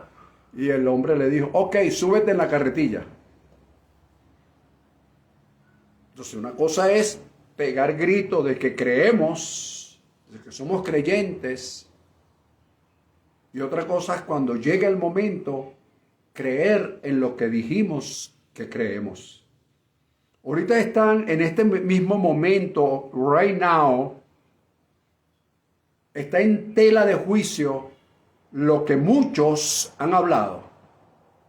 Y el hombre le dijo, ok, súbete en la carretilla. Entonces una cosa es pegar grito de que creemos, de que somos creyentes, y otra cosa es cuando llega el momento, creer en lo que dijimos que creemos. Ahorita están en este mismo momento, right now, está en tela de juicio lo que muchos han hablado,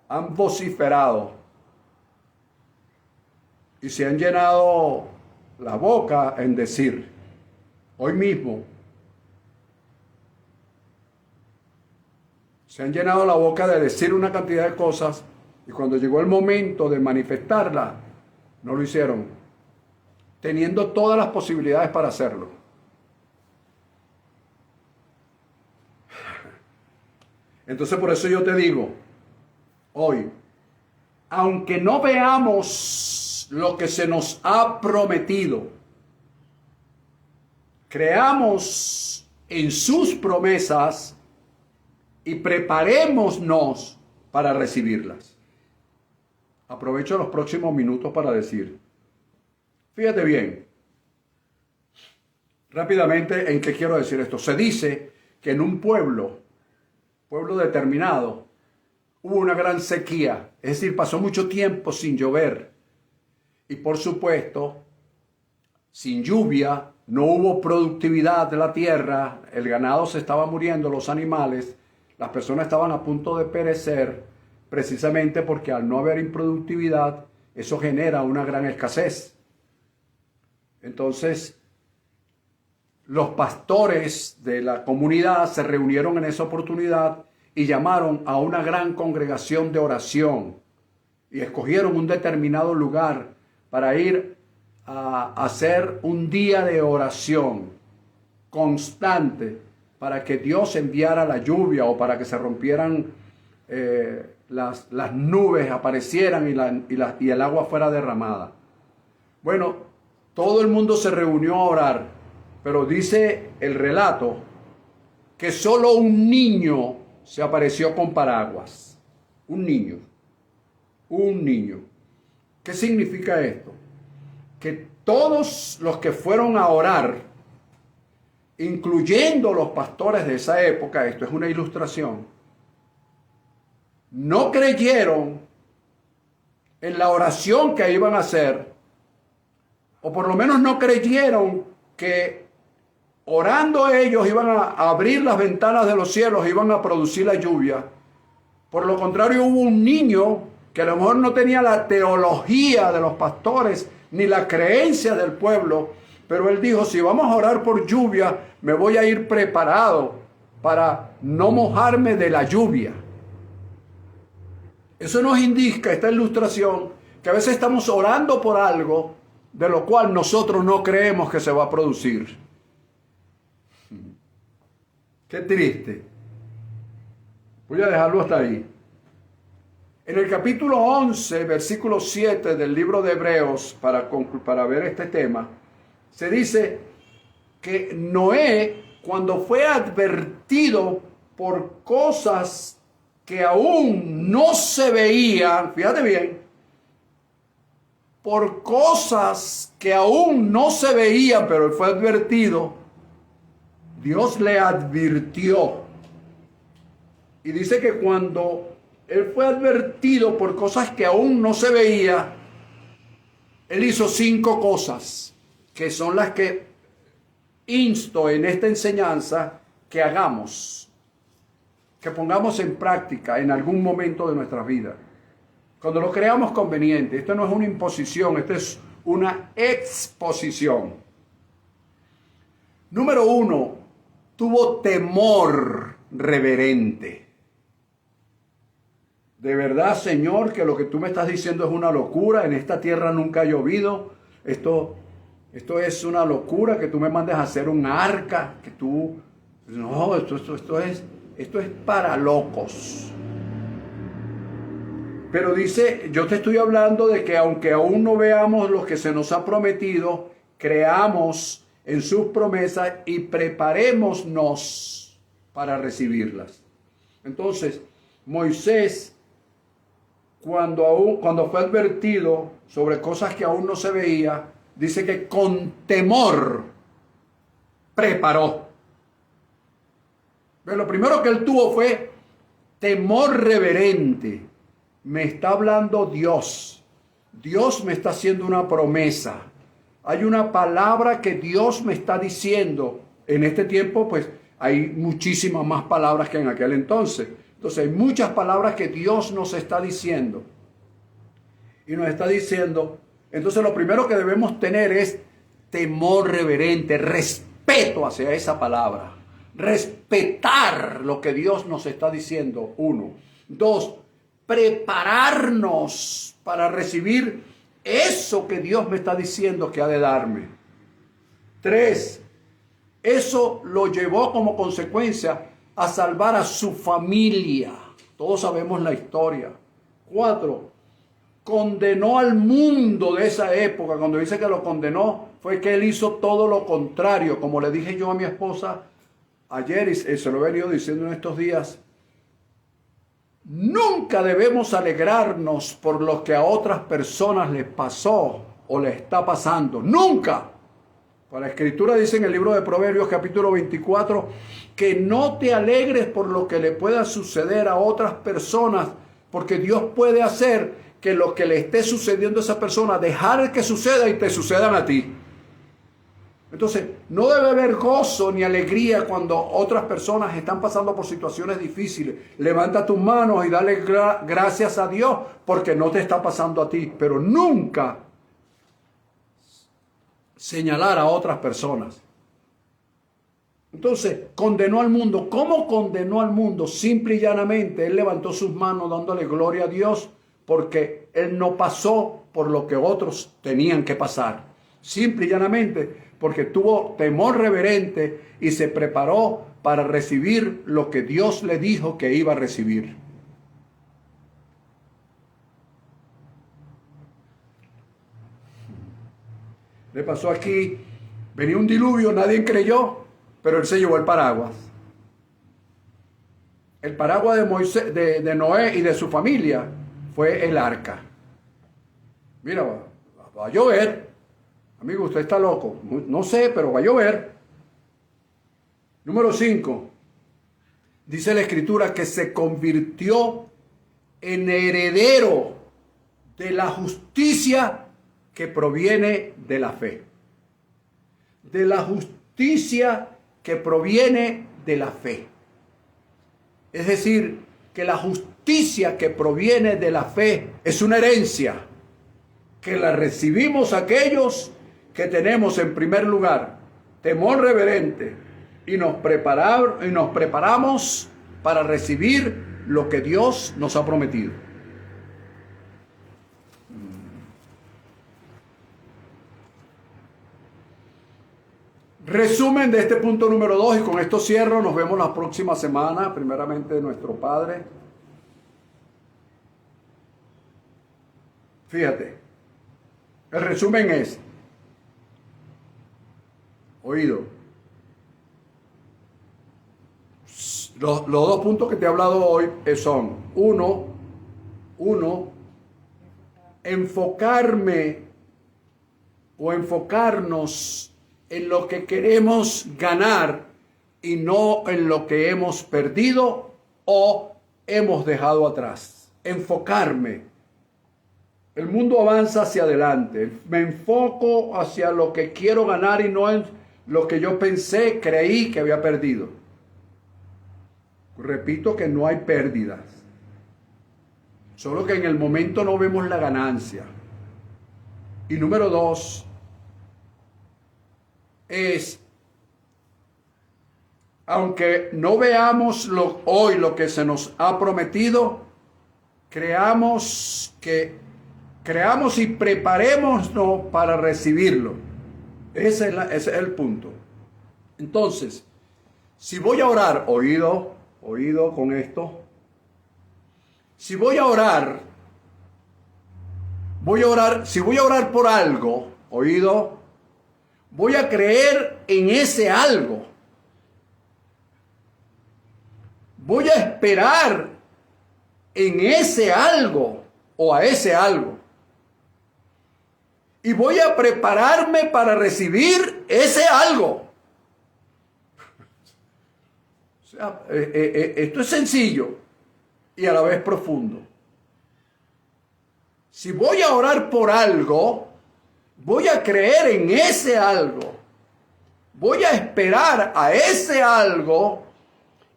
han vociferado y se han llenado la boca en decir, hoy mismo, se han llenado la boca de decir una cantidad de cosas y cuando llegó el momento de manifestarla, no lo hicieron, teniendo todas las posibilidades para hacerlo. Entonces por eso yo te digo, hoy, aunque no veamos lo que se nos ha prometido, creamos en sus promesas y preparémonos para recibirlas. Aprovecho los próximos minutos para decir, fíjate bien, rápidamente en qué quiero decir esto. Se dice que en un pueblo determinado, hubo una gran sequía, es decir, pasó mucho tiempo sin llover. Y por supuesto, sin lluvia, no hubo productividad de la tierra, el ganado se estaba muriendo, los animales, las personas estaban a punto de perecer, precisamente porque al no haber improductividad, eso genera una gran escasez. Entonces, los pastores de la comunidad se reunieron en esa oportunidad y llamaron a una gran congregación de oración y escogieron un determinado lugar para ir a hacer un día de oración constante para que Dios enviara la lluvia o para que se rompieran las nubes, aparecieran y el agua fuera derramada. Bueno, todo el mundo se reunió a orar pero dice el relato que solo un niño se apareció con paraguas. Un niño. Un niño. ¿Qué significa esto? Que todos los que fueron a orar, incluyendo los pastores de esa época, esto es una ilustración, no creyeron en la oración que iban a hacer, o por lo menos no creyeron que orando ellos iban a abrir las ventanas de los cielos, iban a producir la lluvia. Por lo contrario, hubo un niño que a lo mejor no tenía la teología de los pastores ni la creencia del pueblo, pero él dijo, si vamos a orar por lluvia, me voy a ir preparado para no mojarme de la lluvia. Eso nos indica, esta ilustración, que a veces estamos orando por algo de lo cual nosotros no creemos que se va a producir. Qué triste. Voy a dejarlo hasta ahí. En el capítulo 11, versículo 7 del libro de Hebreos, para ver este tema, se dice que Noé, cuando fue advertido por cosas que aún no se veían, fíjate bien, por cosas que aún no se veían, pero él fue advertido, Dios le advirtió. Y dice que cuando él fue advertido por cosas que aún no se veía, él hizo 5 cosas, que son las que insto en esta enseñanza que hagamos, que pongamos en práctica en algún momento de nuestra vida, cuando lo creamos conveniente. Esto no es una imposición, esto es una exposición. Número 1, tuvo temor reverente. De verdad, Señor, que lo que tú me estás diciendo es una locura. En esta tierra nunca ha llovido. Esto es una locura, que tú me mandes a hacer un arca, que tú... No, esto es para locos. Pero dice, yo te estoy hablando de que aunque aún no veamos lo que se nos ha prometido, creamos en sus promesas y preparémonos para recibirlas. Entonces, Moisés, cuando fue advertido sobre cosas que aún no se veía, dice que con temor preparó. Pero lo primero que él tuvo fue temor reverente. Me está hablando Dios. Dios me está haciendo una promesa. Hay una palabra que Dios me está diciendo. En este tiempo, pues, hay muchísimas más palabras que en aquel entonces. Entonces, hay muchas palabras que Dios nos está diciendo. Y nos está diciendo, entonces lo primero que debemos tener es temor reverente, respeto hacia esa palabra. Respetar lo que Dios nos está diciendo, 1. 2, prepararnos para recibir eso que Dios me está diciendo que ha de darme. 3, eso lo llevó como consecuencia a salvar a su familia. Todos sabemos la historia. 4, condenó al mundo de esa época. Cuando dice que lo condenó, fue que él hizo todo lo contrario. Como le dije yo a mi esposa ayer, y se lo he venido diciendo en estos días, nunca debemos alegrarnos por lo que a otras personas les pasó o les está pasando. ¡Nunca! La Escritura dice en el libro de Proverbios capítulo 24 que no te alegres por lo que le pueda suceder a otras personas, porque Dios puede hacer que lo que le esté sucediendo a esa persona, dejar que suceda y te sucedan a ti. Entonces, no debe haber gozo ni alegría cuando otras personas están pasando por situaciones difíciles. Levanta tus manos y dale gracias a Dios porque no te está pasando a ti, pero nunca señalar a otras personas. Entonces, condenó al mundo. ¿Cómo condenó al mundo? Simple y llanamente, él levantó sus manos dándole gloria a Dios porque él no pasó por lo que otros tenían que pasar. Simple y llanamente, porque tuvo temor reverente y se preparó para recibir lo que Dios le dijo que iba a recibir. Le pasó aquí Venía un diluvio, nadie creyó, pero él se llevó el paraguas. El paraguas de Moisés, de Noé y de su familia fue el arca. Mira, va a llover. Amigo, usted está loco. No sé, pero va a llover. Número 5. Dice la Escritura que se convirtió en heredero de la justicia que proviene de la fe. De la justicia que proviene de la fe. Es decir, que la justicia que proviene de la fe es una herencia que la recibimos aquellos que tenemos en primer lugar temor reverente y nos preparamos para recibir lo que Dios nos ha prometido. Resumen de este punto número 2 y con esto cierro. Nos vemos la próxima semana, primeramente nuestro Padre. Fíjate, el resumen es, oído, los dos puntos que te he hablado hoy son, uno, enfocarme o enfocarnos en lo que queremos ganar y no en lo que hemos perdido o hemos dejado atrás. Enfocarme. El mundo avanza hacia adelante. Me enfoco hacia lo que quiero ganar y no en lo que yo pensé, creí que había perdido. Repito que no hay pérdidas. Solo que en el momento no vemos la ganancia. Y número 2 es, aunque no veamos hoy lo que se nos ha prometido, creamos y preparémonos para recibirlo. Ese es el punto. Entonces, si voy a orar, oído con esto, si voy a orar, si voy a orar por algo, oído, voy a creer en ese algo. Voy a esperar en ese algo o a ese algo. Y voy a prepararme para recibir ese algo. O sea, esto es sencillo y a la vez profundo. Si voy a orar por algo, voy a creer en ese algo. Voy a esperar a ese algo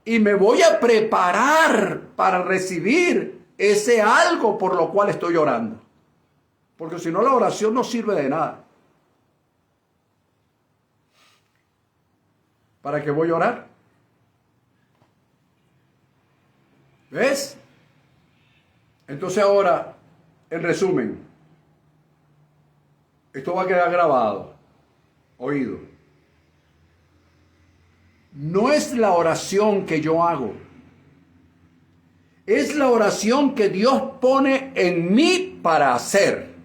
y me voy a preparar para recibir ese algo por lo cual estoy orando. Porque si no, la oración no sirve de nada. ¿Para qué voy a orar? ¿Ves? Entonces ahora, en resumen, esto va a quedar grabado, oído. No es la oración que yo hago. Es la oración que Dios pone en mí para hacer.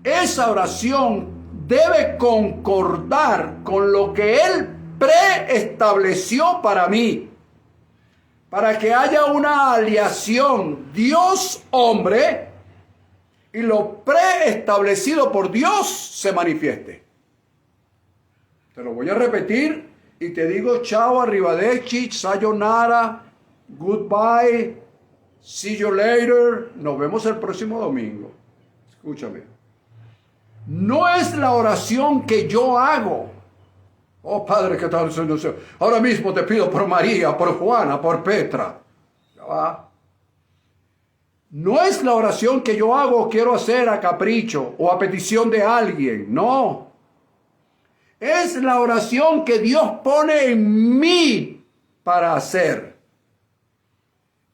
Esa oración debe concordar con lo que Él preestableció para mí. Para que haya una aliación Dios-hombre y lo preestablecido por Dios se manifieste. Te lo voy a repetir y te digo chao, arrivederci, sayonara, goodbye, see you later. Nos vemos el próximo domingo. Escúchame. No es la oración que yo hago. Oh Padre, ¿qué tal? Ahora mismo te pido por María, por Juana, por Petra. Ya va. No es la oración que yo hago o quiero hacer a capricho o a petición de alguien. No. Es la oración que Dios pone en mí para hacer.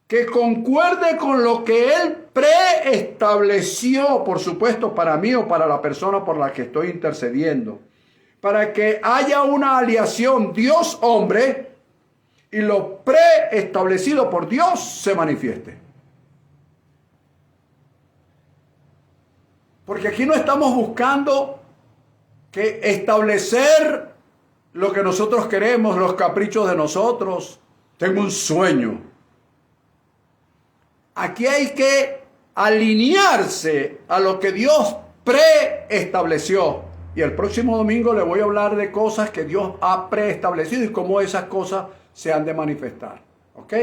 Que concuerde con lo que Él preestableció, por supuesto, para mí o para la persona por la que estoy intercediendo. Para que haya una aliación Dios-hombre y lo preestablecido por Dios se manifieste. Porque aquí no estamos buscando que establecer lo que nosotros queremos, los caprichos de nosotros. Tengo un sueño. Aquí hay que alinearse a lo que Dios preestableció. Y el próximo domingo le voy a hablar de cosas que Dios ha preestablecido y cómo esas cosas se han de manifestar. ¿Ok?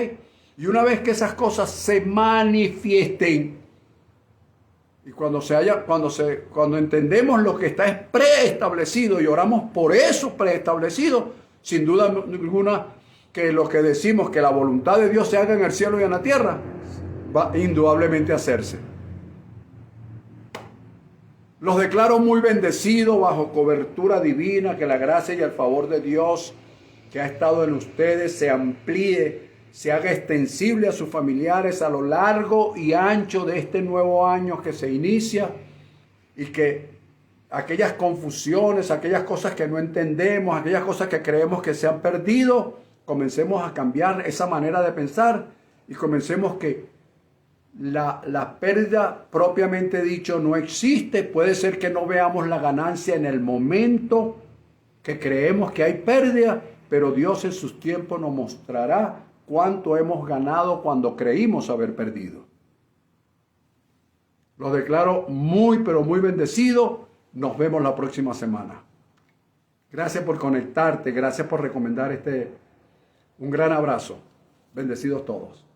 Y una vez que esas cosas se manifiesten, y cuando entendemos lo que está preestablecido y oramos por eso preestablecido, sin duda ninguna que lo que decimos que la voluntad de Dios se haga en el cielo y en la tierra, va indudablemente a hacerse. Los declaro muy bendecidos bajo cobertura divina, que la gracia y el favor de Dios que ha estado en ustedes se amplíe, se haga extensible a sus familiares a lo largo y ancho de este nuevo año que se inicia, y que aquellas confusiones, aquellas cosas que no entendemos, aquellas cosas que creemos que se han perdido, comencemos a cambiar esa manera de pensar y comencemos que la pérdida propiamente dicho no existe. Puede ser que no veamos la ganancia en el momento que creemos que hay pérdida, pero Dios en sus tiempos nos mostrará cuánto hemos ganado cuando creímos haber perdido. Los declaro muy, pero muy bendecidos. Nos vemos la próxima semana. Gracias por conectarte, gracias por recomendar un gran abrazo. Bendecidos todos.